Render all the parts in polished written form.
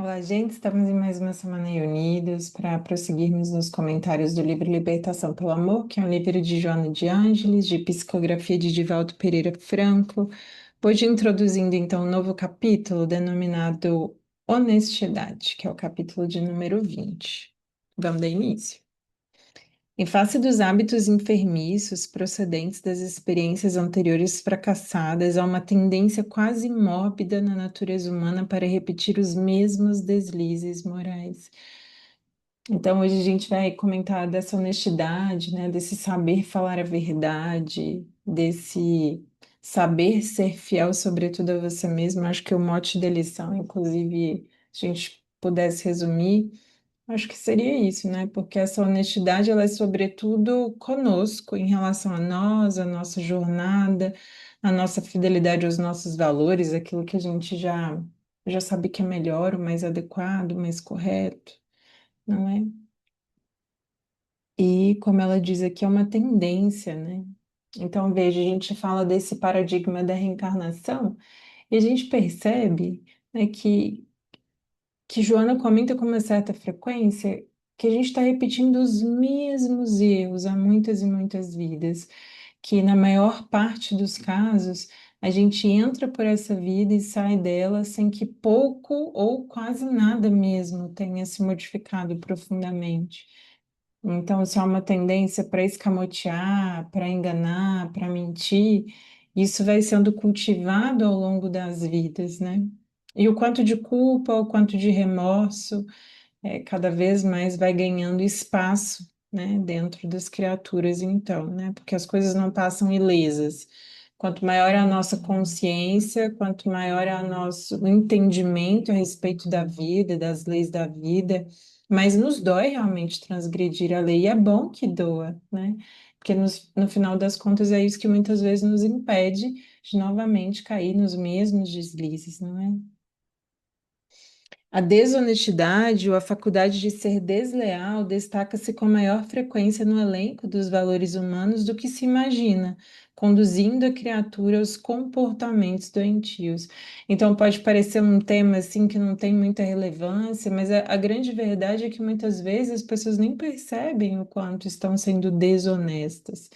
Olá, gente. Estamos em mais uma semana reunidos para prosseguirmos nos comentários do livro Libertação pelo Amor, que é um livro de Joana de Ângeles, de psicografia de Divaldo Pereira Franco. Hoje introduzindo então um novo capítulo denominado Honestidade, que é o capítulo de número 20. Vamos dar início. Em face dos hábitos enfermiços procedentes das experiências anteriores fracassadas, há uma tendência quase mórbida na natureza humana para repetir os mesmos deslizes morais. Então, hoje a gente vai comentar dessa honestidade, né, desse saber falar a verdade, desse saber ser fiel, sobretudo a você mesmo. Acho que o mote da lição, inclusive, se a gente pudesse resumir. Acho que seria isso, né? Porque essa honestidade, ela é sobretudo conosco, em relação a nós, a nossa jornada, a nossa fidelidade aos nossos valores, aquilo que a gente já sabe que é melhor, o mais adequado, o mais correto, não é? E, como ela diz aqui, é uma tendência, né? Então, veja, a gente fala desse paradigma da reencarnação e a gente percebe, né, que Joana comenta com uma certa frequência que a gente está repetindo os mesmos erros há muitas e muitas vidas, que na maior parte dos casos a gente entra por essa vida e sai dela sem que pouco ou quase nada mesmo tenha se modificado profundamente. Então, se há uma tendência para escamotear, para enganar, para mentir, isso vai sendo cultivado ao longo das vidas, né? E o quanto de culpa, o quanto de remorso, cada vez mais vai ganhando espaço, né, dentro das criaturas, então, né? Porque as coisas não passam ilesas. Quanto maior é a nossa consciência, quanto maior é o nosso entendimento a respeito da vida, das leis da vida, mas nos dói realmente transgredir a lei. E é bom que doa, né? Porque no final das contas é isso que muitas vezes nos impede de novamente cair nos mesmos deslizes, não é? A desonestidade ou a faculdade de ser desleal destaca-se com maior frequência no elenco dos valores humanos do que se imagina, conduzindo a criatura aos comportamentos doentios. Então, pode parecer um tema assim que não tem muita relevância, mas a grande verdade é que muitas vezes as pessoas nem percebem o quanto estão sendo desonestas.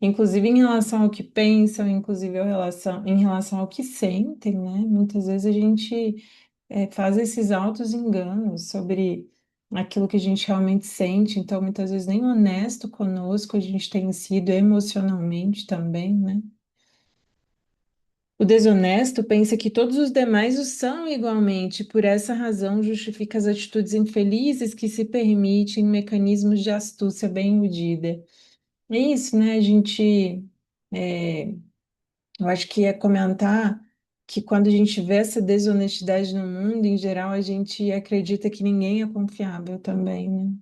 Inclusive em relação ao que pensam, inclusive em relação ao que sentem, né? Muitas vezes a gente faz esses altos enganos sobre aquilo que a gente realmente sente, então muitas vezes nem honesto conosco a gente tem sido emocionalmente também, né? O desonesto pensa que todos os demais o são igualmente, por essa razão justifica as atitudes infelizes que se permitem em mecanismos de astúcia bem medida. É isso, né? A gente é, eu acho que é comentar que quando a gente vê essa desonestidade no mundo, em geral, a gente acredita que ninguém é confiável também, né?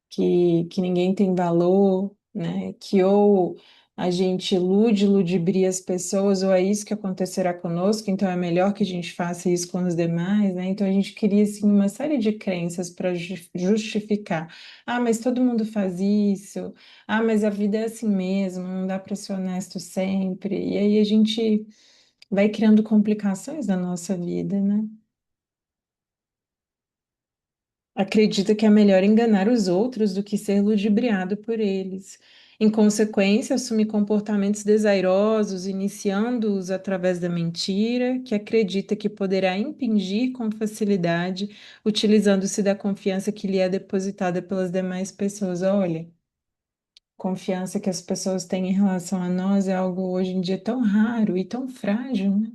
Que ninguém tem valor, né? Que ou a gente ilude, ludibria as pessoas, ou é isso que acontecerá conosco, então é melhor que a gente faça isso com os demais, né? Então a gente cria, assim, uma série de crenças para justificar. Ah, mas todo mundo faz isso. Ah, mas a vida é assim mesmo, não dá para ser honesto sempre. E aí a gente vai criando complicações na nossa vida, né? Acredita que é melhor enganar os outros do que ser ludibriado por eles. Em consequência, assume comportamentos desairosos, iniciando-os através da mentira, que acredita que poderá impingir com facilidade, utilizando-se da confiança que lhe é depositada pelas demais pessoas. Olha, confiança que as pessoas têm em relação a nós é algo hoje em dia tão raro e tão frágil, né?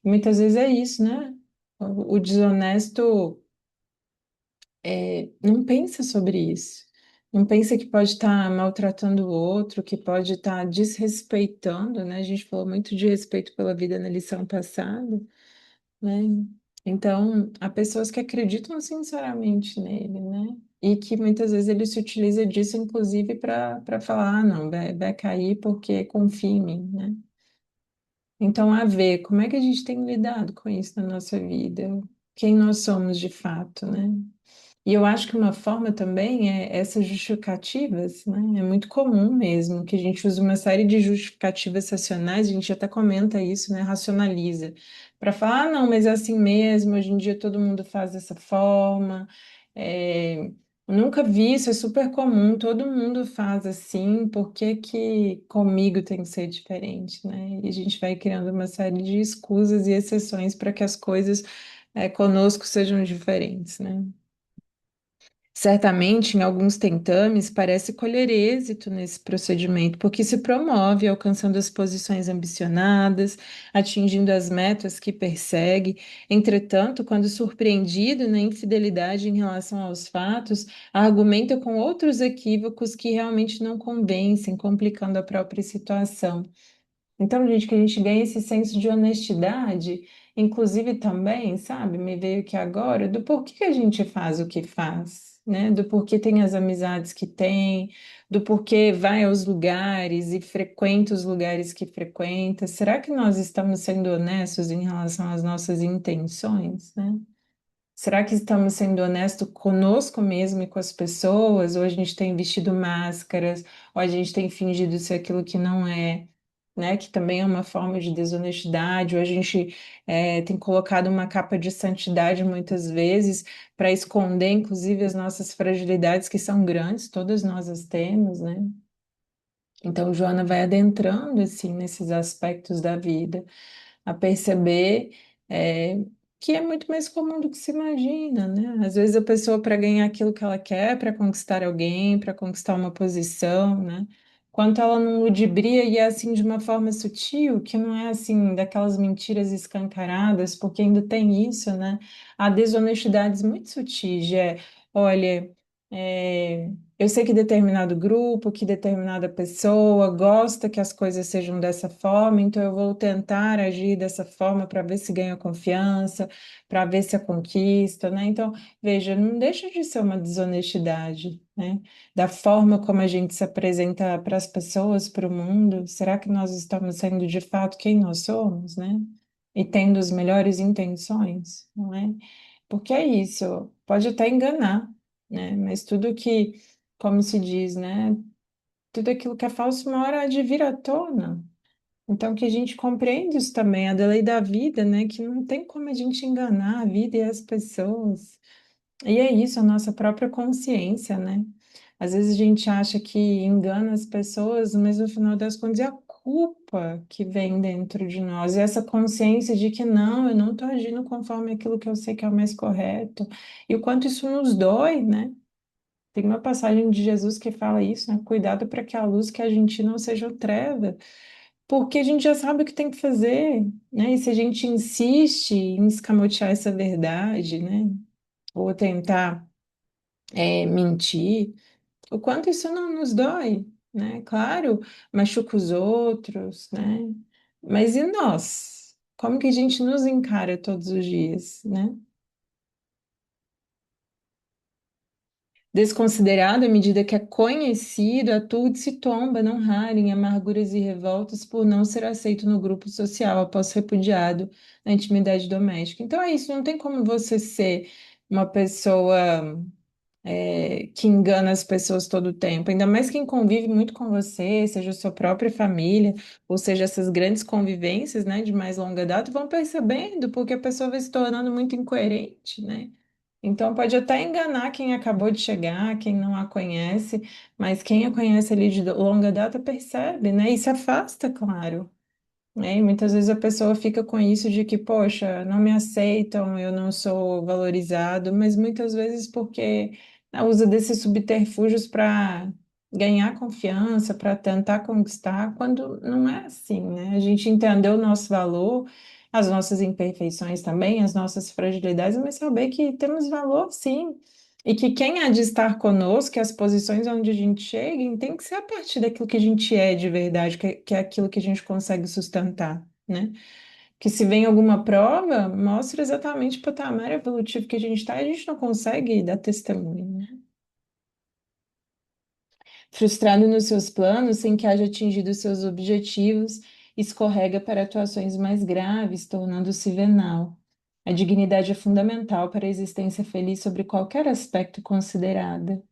E muitas vezes é isso, né? O desonesto não pensa sobre isso. Não pensa que pode estar maltratando o outro, que pode estar desrespeitando, né? A gente falou muito de respeito pela vida na lição passada, né? Então, há pessoas que acreditam sinceramente nele, né? E que muitas vezes ele se utiliza disso, inclusive, para falar, ah, não, vai cair porque confia em mim, né? Então, a ver como é que a gente tem lidado com isso na nossa vida, quem nós somos de fato, né? E eu acho que uma forma também é essas justificativas, né? É muito comum mesmo que a gente use uma série de justificativas racionais, a gente até comenta isso, né? Racionaliza, para falar, ah, não, mas é assim mesmo, hoje em dia todo mundo faz dessa forma. É, eu nunca vi isso, é super comum, todo mundo faz assim, por que que comigo tem que ser diferente, né? E a gente vai criando uma série de escusas e exceções para que as coisas conosco sejam diferentes, né? Certamente, em alguns tentames, parece colher êxito nesse procedimento, porque se promove alcançando as posições ambicionadas, atingindo as metas que persegue. Entretanto, quando surpreendido na infidelidade em relação aos fatos, argumenta com outros equívocos que realmente não convencem, complicando a própria situação. Então, gente, que a gente ganha esse senso de honestidade, inclusive também, sabe, me veio aqui agora, do porquê que a gente faz o que faz, né? Do porquê tem as amizades que tem, do porquê vai aos lugares e frequenta os lugares que frequenta. Será que nós estamos sendo honestos em relação às nossas intenções, né? Será que estamos sendo honestos conosco mesmo e com as pessoas? Ou a gente tem vestido máscaras, ou a gente tem fingido ser aquilo que não é, né? Que também é uma forma de desonestidade, ou a gente tem colocado uma capa de santidade muitas vezes para esconder, inclusive, as nossas fragilidades, que são grandes, todas nós as temos, né? Então, Joana vai adentrando, assim, nesses aspectos da vida a perceber é, que é muito mais comum do que se imagina, né? Às vezes a pessoa, para ganhar aquilo que ela quer, para conquistar alguém, para conquistar uma posição, né? Quanto ela não ludibria e é assim de uma forma sutil, que não é assim daquelas mentiras escancaradas, porque ainda tem isso, né? Há desonestidades muito sutis, olha, eu sei que determinado grupo, que determinada pessoa gosta que as coisas sejam dessa forma, então eu vou tentar agir dessa forma para ver se ganha confiança, para ver se a conquista, né? Então, veja, não deixa de ser uma desonestidade, né? Da forma como a gente se apresenta para as pessoas, para o mundo, será que nós estamos sendo de fato quem nós somos, né? E tendo as melhores intenções, não é? Porque é isso, pode até enganar, né? Mas tudo que, como se diz, né? Tudo aquilo que é falso, uma hora há de vir à tona. Então, que a gente compreende isso também, a da lei da vida, né? Que não tem como a gente enganar a vida e as pessoas. E é isso, a nossa própria consciência, né? Às vezes a gente acha que engana as pessoas, mas no final das contas é a culpa que vem dentro de nós, e essa consciência de que não, eu não estou agindo conforme aquilo que eu sei que é o mais correto, e o quanto isso nos dói, né? Tem uma passagem de Jesus que fala isso, né? Cuidado para que a luz que a gente não seja treva, porque a gente já sabe o que tem que fazer, né? E se a gente insiste em escamotear essa verdade, né? Ou tentar mentir, o quanto isso não nos dói, né? Claro, machuca os outros, né? Mas e nós? Como que a gente nos encara todos os dias, né? Desconsiderado à medida que é conhecido, atua de se tomba, não raro, em amarguras e revoltas por não ser aceito no grupo social após repudiado na intimidade doméstica. Então é isso, não tem como você ser uma pessoa que engana as pessoas todo o tempo, ainda mais quem convive muito com você, seja a sua própria família, ou seja, essas grandes convivências, né, de mais longa data, vão percebendo, porque a pessoa vai se tornando muito incoerente, né? Então pode até enganar quem acabou de chegar, quem não a conhece, mas quem a conhece ali de longa data percebe, né? E se afasta, claro. E muitas vezes a pessoa fica com isso de que, poxa, não me aceitam, eu não sou valorizado, mas muitas vezes porque usa desses subterfúgios para ganhar confiança, para tentar conquistar, quando não é assim, né? A gente entendeu o nosso valor, as nossas imperfeições também, as nossas fragilidades, mas saber que temos valor, sim. E que quem há de estar conosco, que as posições onde a gente chega, tem que ser a partir daquilo que a gente é de verdade, que é aquilo que a gente consegue sustentar, né? Que se vem alguma prova, mostra exatamente o patamar evolutivo que a gente está, e a gente não consegue dar testemunho, né? Frustrado nos seus planos, sem que haja atingido seus objetivos, escorrega para atuações mais graves, tornando-se venal. A dignidade é fundamental para a existência feliz sobre qualquer aspecto considerada.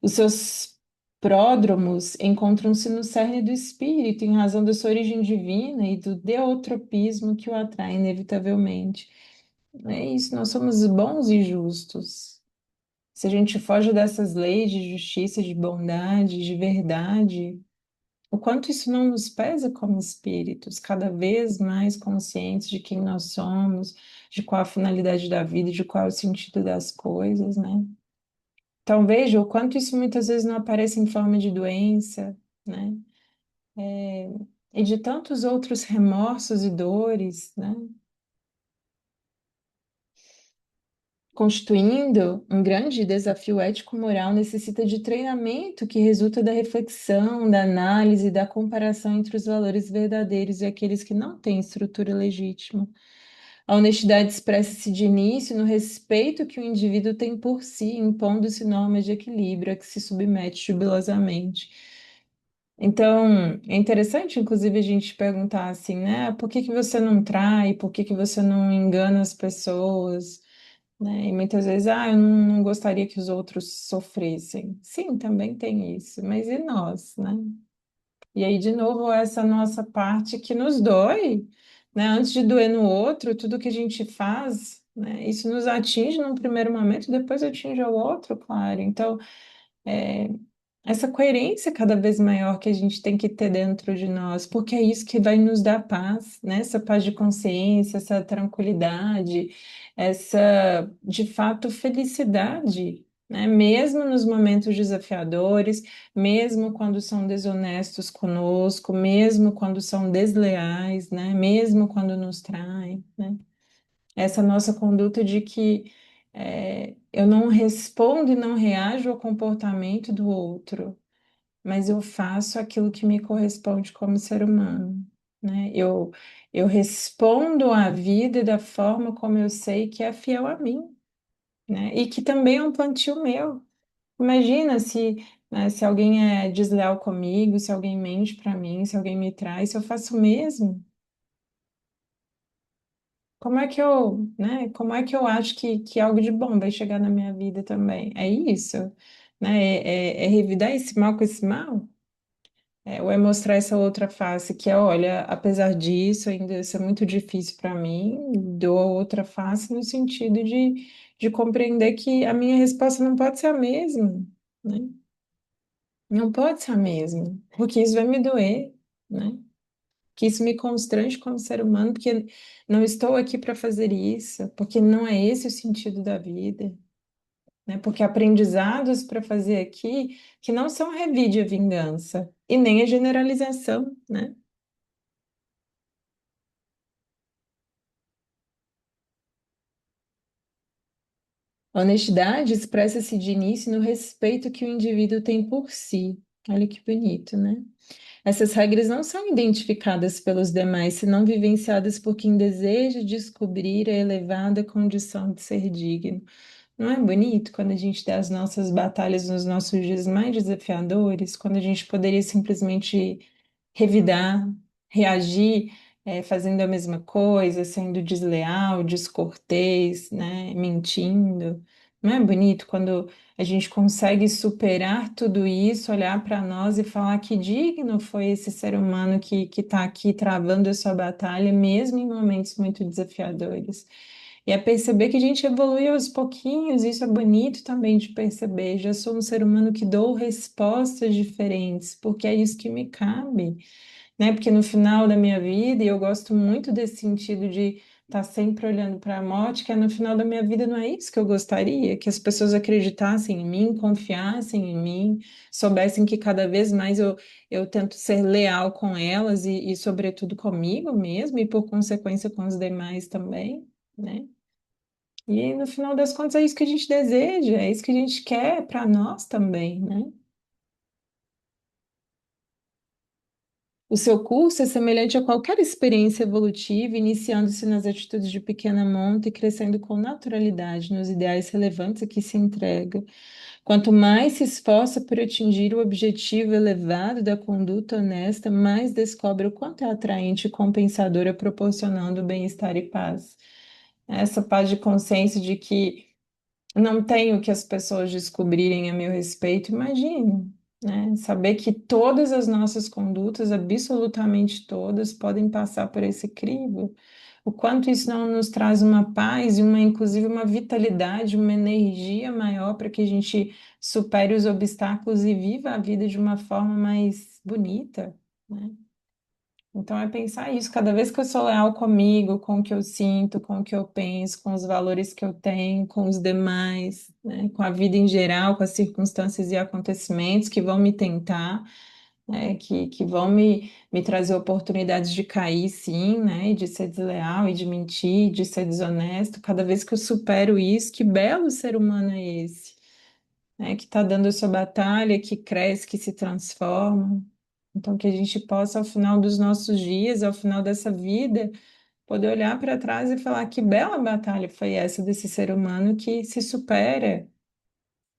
Os seus pródromos encontram-se no cerne do espírito, em razão da sua origem divina e do deotropismo que o atrai inevitavelmente. É isso, nós somos bons e justos. Se a gente foge dessas leis de justiça, de bondade, de verdade, o quanto isso não nos pesa como espíritos, cada vez mais conscientes de quem nós somos, de qual a finalidade da vida, de qual é o sentido das coisas, né? Então veja o quanto isso muitas vezes não aparece em forma de doença, né? É, e de tantos outros remorsos e dores, né? Constituindo um grande desafio ético-moral, necessita de treinamento que resulta da reflexão, da análise, da comparação entre os valores verdadeiros e aqueles que não têm estrutura legítima. A honestidade expressa-se de início no respeito que o indivíduo tem por si, impondo-se normas de equilíbrio a que se submete jubilosamente. Então, é interessante, inclusive, a gente perguntar assim, né? Por que que você não trai? Por que que você não engana as pessoas? Né? E muitas vezes, eu não gostaria que os outros sofressem. Sim, também tem isso, mas e nós, né? E aí, de novo, essa nossa parte que nos dói, né? Antes de doer no outro, tudo que a gente faz, né? Isso nos atinge num primeiro momento, depois atinge o outro, claro. Então, é, essa coerência cada vez maior que a gente tem que ter dentro de nós, porque é isso que vai nos dar paz, né? Essa paz de consciência, essa tranquilidade, essa, de fato, felicidade, né? Mesmo nos momentos desafiadores, mesmo quando são desonestos conosco, mesmo quando são desleais, né? Mesmo quando nos traem, né? Essa nossa conduta de que eu não respondo e não reajo ao comportamento do outro, mas eu faço aquilo que me corresponde como ser humano, né? Eu respondo à vida da forma como eu sei que é fiel a mim, né? E que também é um plantio meu. Imagina se, né, se alguém é desleal comigo, se alguém mente para mim, se alguém me trai, se eu faço o mesmo. Como é que eu, né? Como é que eu acho que algo de bom vai chegar na minha vida também? É isso, né? É revidar esse mal com esse mal? Ou é mostrar essa outra face que é, olha, apesar disso, ainda isso é muito difícil para mim, dou a outra face no sentido de compreender que a minha resposta não pode ser a mesma, né? Não pode ser a mesma, porque isso vai me doer, né? Que isso me constrange como ser humano, porque não estou aqui para fazer isso, porque não é esse o sentido da vida, né? Porque aprendizados para fazer aqui que não são revide a vingança e nem a generalização, né? A honestidade expressa-se de início no respeito que o indivíduo tem por si. Olha que bonito, né? Essas regras não são identificadas pelos demais, senão vivenciadas por quem deseja descobrir a elevada condição de ser digno. Não é bonito quando a gente dá as nossas batalhas nos nossos dias mais desafiadores, quando a gente poderia simplesmente revidar, reagir, fazendo a mesma coisa, sendo desleal, descortês, né, mentindo. Não é bonito quando a gente consegue superar tudo isso, olhar para nós e falar que digno foi esse ser humano que está aqui travando a sua batalha, mesmo em momentos muito desafiadores. E é perceber que a gente evolui aos pouquinhos, isso é bonito também de perceber. Já sou um ser humano que dou respostas diferentes, porque é isso que me cabe, né? Porque no final da minha vida, e eu gosto muito desse sentido de estar sempre olhando para a morte, que é no final da minha vida não é isso que eu gostaria, que as pessoas acreditassem em mim, confiassem em mim, soubessem que cada vez mais eu tento ser leal com elas sobretudo, comigo mesmo, e por consequência com os demais também, né? E no final das contas é isso que a gente deseja, é isso que a gente quer para nós também, né? O seu curso é semelhante a qualquer experiência evolutiva, iniciando-se nas atitudes de pequena monta e crescendo com naturalidade nos ideais relevantes a que se entrega. Quanto mais se esforça por atingir o objetivo elevado da conduta honesta, mais descobre o quanto é atraente e compensadora, proporcionando bem-estar e paz. essa paz de consciência de que não tenho que as pessoas descobrirem a meu respeito, imagine, né? Saber que todas as nossas condutas, absolutamente todas, podem passar por esse crivo. O quanto isso não nos traz uma paz e uma, inclusive, uma vitalidade, uma energia maior para que a gente supere os obstáculos e viva a vida de uma forma mais bonita, né? Então é pensar isso, cada vez que eu sou leal comigo, com o que eu sinto, com o que eu penso, com os valores que eu tenho, com os demais, né, com a vida em geral, com as circunstâncias e acontecimentos que vão me tentar, né, que vão me trazer oportunidades de cair, sim, né, e de ser desleal, e de mentir, de ser desonesto. Cada vez que eu supero isso, que belo ser humano é esse, né, que está dando a sua batalha, que cresce, que se transforma. Então, que a gente possa, ao final dos nossos dias, ao final dessa vida, poder olhar para trás e falar que bela batalha foi essa desse ser humano que se supera,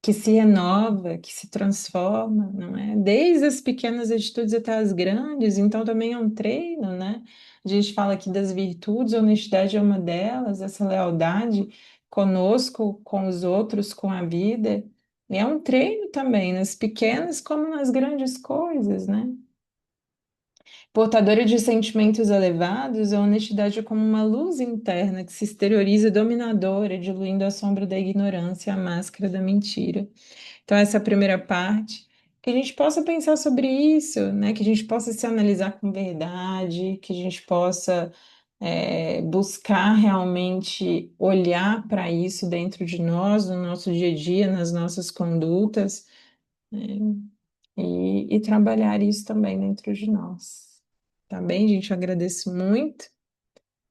que se renova, que se transforma, não é? Desde as pequenas atitudes até as grandes, então também é um treino, né? A gente fala aqui das virtudes, a honestidade é uma delas, essa lealdade conosco, com os outros, com a vida. E é um treino também, nas pequenas como nas grandes coisas, né? Portadora de sentimentos elevados, a honestidade é como uma luz interna que se exterioriza dominadora, diluindo a sombra da ignorância, a máscara da mentira. Então, essa é a primeira parte. Que a gente possa pensar sobre isso, né? Que a gente possa se analisar com verdade, que a gente possa buscar realmente olhar para isso dentro de nós, no nosso dia a dia, nas nossas condutas, né? E trabalhar isso também dentro de nós. Tá bem, gente? Eu agradeço muito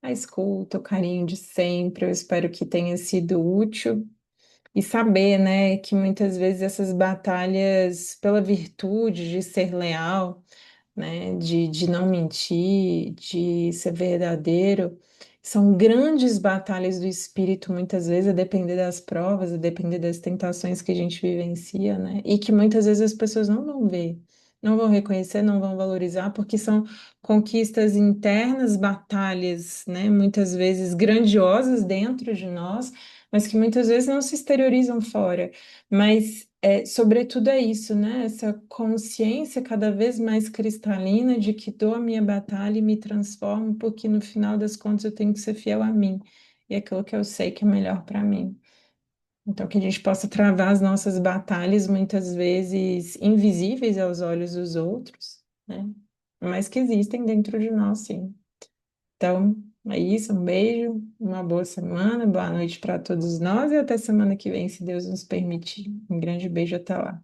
a escuta, o carinho de sempre. Eu espero que tenha sido útil e saber, né, que muitas vezes essas batalhas pela virtude de ser leal, né, de não mentir, de ser verdadeiro, são grandes batalhas do espírito, muitas vezes, a depender das provas, a depender das tentações que a gente vivencia, né, e que muitas vezes as pessoas não vão ver, não vão reconhecer, não vão valorizar, porque são conquistas internas, batalhas, né, muitas vezes grandiosas dentro de nós, mas que muitas vezes não se exteriorizam fora. Mas, sobretudo, é isso, né? Essa consciência cada vez mais cristalina de que dou a minha batalha e me transformo, porque no final das contas eu tenho que ser fiel a mim e aquilo que eu sei que é melhor para mim. Então, que a gente possa travar as nossas batalhas, muitas vezes invisíveis aos olhos dos outros, né? Mas que existem dentro de nós, sim. Então, é isso. Um beijo, uma boa semana, boa noite para todos nós e até semana que vem, se Deus nos permitir. Um grande beijo até lá.